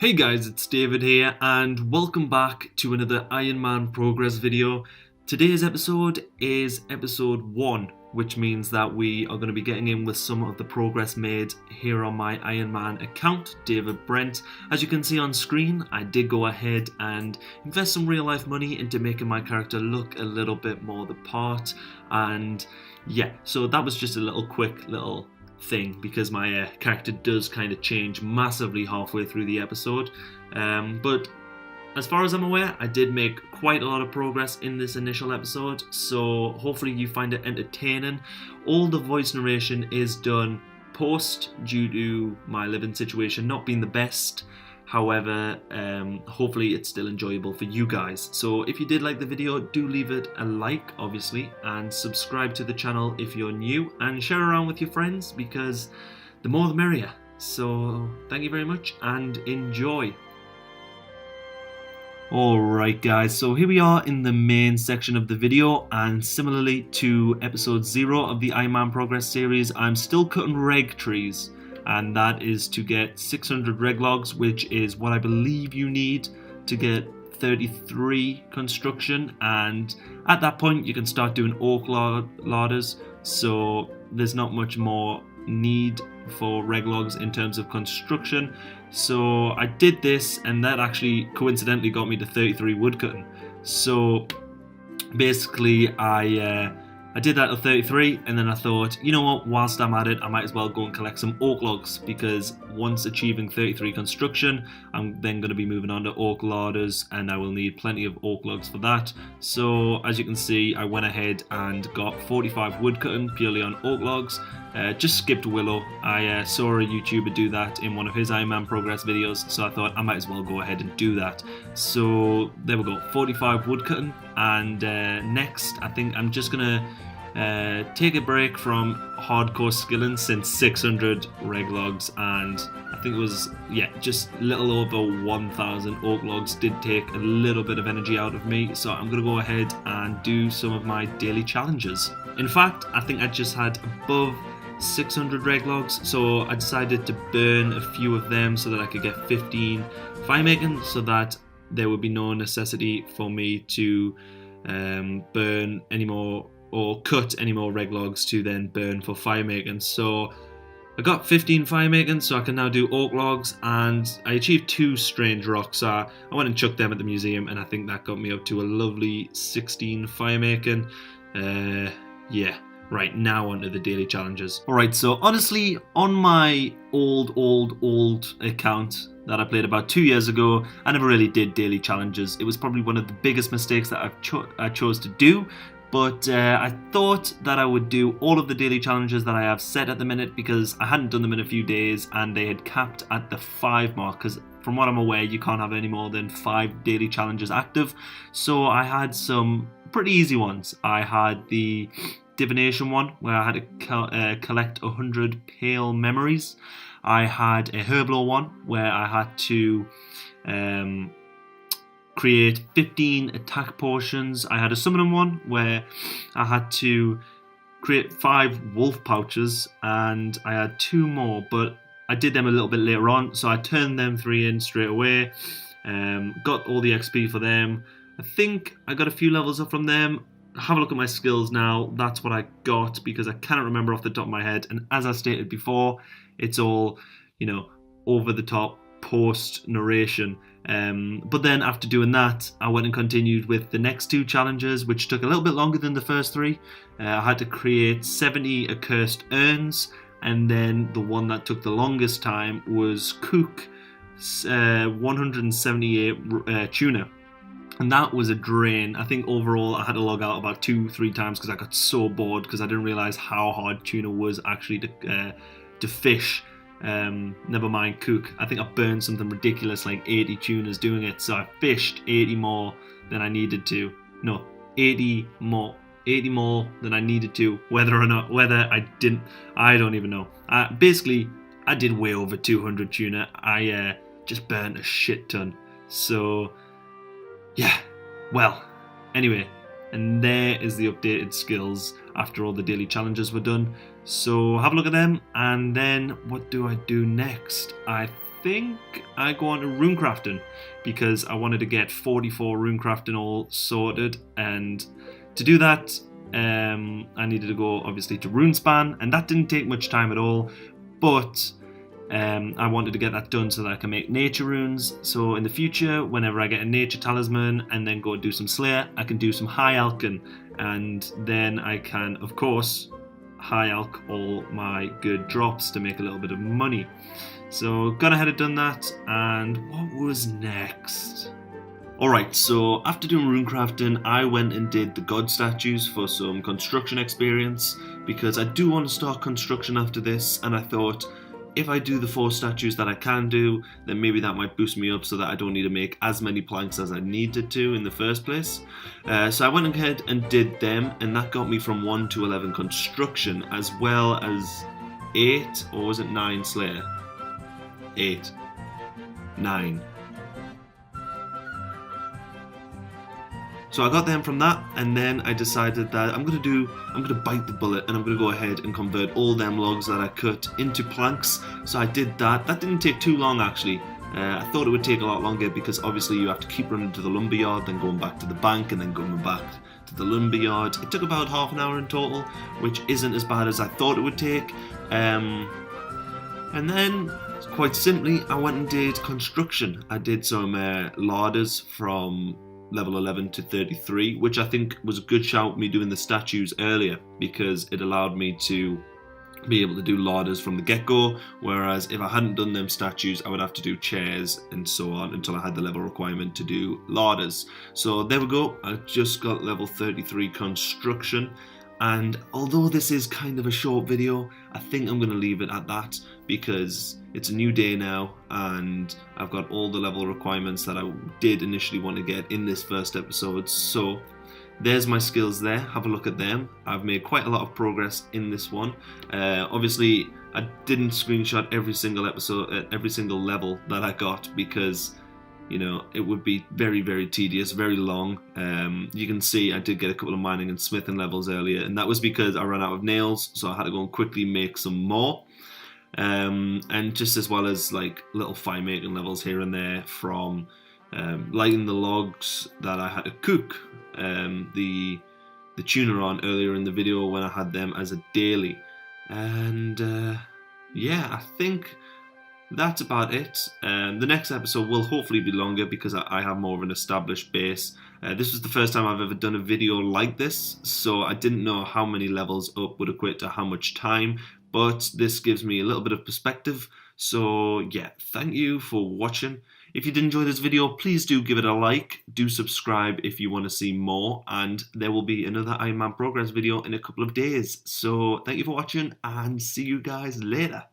Hey guys, it's David here and welcome back to another Ironman progress video. Today's episode is episode 1, which means that we are going to be getting in with some of the progress made here on my Ironman account, David Brent. As you can see on screen, I did go ahead and invest some real life money into making my character look a little bit more the part, and yeah, so that was just a quick thing because my character does kind of change massively halfway through the episode, but as far as I'm aware, I did make quite a lot of progress in this initial episode, so hopefully you find it entertaining. All the voice narration is done post due to my living situation not being the best. However, hopefully it's still enjoyable for you guys. So if you did like the video, do leave it a like, obviously, and subscribe to the channel if you're new, and share around with your friends because the more the merrier. So thank you very much and enjoy. Alright guys, so here we are in the main section of the video, and similarly to episode 0 of the Ironman Progress series, I'm still cutting reg trees. And that is to get 600 reg logs, which is what I believe you need to get 33 construction, and at that point you can start doing oak ladders, so there's not much more need for reg logs in terms of construction. So I did this, and that actually coincidentally got me to 33 woodcutting. So basically I did that at 33, and then I thought, you know what, whilst I'm at it, I might as well go and collect some oak logs, because once achieving 33 construction, I'm then going to be moving on to oak ladders, and I will need plenty of oak logs for that. So as you can see, I went ahead and got 45 woodcutting purely on oak logs. Just skipped willow. I saw a YouTuber do that in one of his Ironman progress videos, so I thought I might as well go ahead and do that. So there we go, 45 woodcutting, and next I think I'm just gonna take a break from hardcore skilling, since 600 reg logs and I think it was, just a little over 1,000 oak logs did take a little bit of energy out of me, so I'm gonna go ahead and do some of my daily challenges. In fact, I think I just had above 600 reg logs, so I decided to burn a few of them so that I could get 15 fire making, so that there would be no necessity for me to burn any more or cut any more reg logs to then burn for fire making. So I got 15 fire making, so I can now do oak logs, and I achieved 2 strange rocks. I went and chucked them at the museum, and I think that got me up to a lovely 16 fire making. Right, now onto the daily challenges. Alright, so honestly, on my old account that I played about 2 years ago, I never really did daily challenges. It was probably one of the biggest mistakes that I chose to do, but I thought that I would do all of the daily challenges that I have set at the minute, because I hadn't done them in a few days and they had capped at the 5 mark, because from what I'm aware, you can't have any more than 5 daily challenges active. So I had some pretty easy ones. I had the divination one, where I had to collect 100 pale memories. I had a herbalo one, where I had to create 15 attack potions. I had a summoning one, where I had to create 5 wolf pouches, and I had 2 more, but I did them a little bit later on, so I turned them 3 in straight away. Got all the XP for them. I think I got a few levels up from them. Have a look at my skills now. That's what I got, because I cannot remember off the top of my head, and as I stated before, it's all, over the top post narration. But then after doing that, I went and continued with the next 2 challenges, which took a little bit longer than the first 3. I had to create 70 accursed urns, and then the one that took the longest time was cook 178 tuna. And that was a drain. I think overall I had to log out about 2-3 times because I got so bored, because I didn't realize how hard tuna was actually to fish. Never mind cook. I think I burned something ridiculous like 80 tunas doing it, so I fished 80 more than I needed to. No, 80 more than I needed to. Whether I didn't, I don't even know. Basically, I did way over 200 tuna. I just burnt a shit ton. So yeah, well, anyway, and there is the updated skills after all the daily challenges were done. So have a look at them, and then what do I do next? I think I go on to Runecrafting because I wanted to get 44 Runecrafting all sorted, and to do that I needed to go obviously to RuneSpan, and that didn't take much time at all, but I wanted to get that done so that I can make nature runes, so in the future whenever I get a nature talisman and then go and do some Slayer, I can do some high alchemy, and then I can of course high alch all my good drops to make a little bit of money. So gone ahead and done that, and what was next? Alright, so after doing runecrafting, I went and did the god statues for some construction experience, because I do want to start construction after this, and I thought if I do the 4 statues that I can do, then maybe that might boost me up so that I don't need to make as many planks as I needed to in the first place. So I went ahead and did them, and that got me from 1 to 11 construction, as well as 8, or was it 9 Slayer? 8. 9. So I got them from that, and then I decided that I'm gonna bite the bullet, and I'm gonna go ahead and convert all them logs that I cut into planks. So I did that. That didn't take too long actually. I thought it would take a lot longer because obviously you have to keep running to the lumberyard, then going back to the bank, and then going back to the lumberyard. It took about half an hour in total, which isn't as bad as I thought it would take. And then, quite simply, I went and did construction. I did some larders from level 11 to 33, which I think was a good shout, me doing the statues earlier, because it allowed me to be able to do ladders from the get-go, whereas if I hadn't done them statues I would have to do chairs and so on until I had the level requirement to do ladders. So there we go, I just got level 33 construction, and although this is kind of a short video, I think I'm going to leave it at that because it's a new day now and I've got all the level requirements that I did initially want to get in this first episode. So there's my skills there, have a look at them. I've made quite a lot of progress in this one. Obviously I didn't screenshot every single episode, every single level that I got, because you know, it would be very, very tedious, very long. You can see I did get a couple of mining and smithing levels earlier, and that was because I ran out of nails, so I had to go and quickly make some more. And just as well as like little fire making levels here and there from lighting the logs that I had to cook the tuner on earlier in the video when I had them as a daily. And yeah, I think that's about it. The next episode will hopefully be longer because I have more of an established base. This was the first time I've ever done a video like this, so I didn't know how many levels up would equate to how much time, but this gives me a little bit of perspective. So yeah, thank you for watching. If you did enjoy this video, please do give it a like, do subscribe if you want to see more, and there will be another Ironman progress video in a couple of days. So thank you for watching and see you guys later.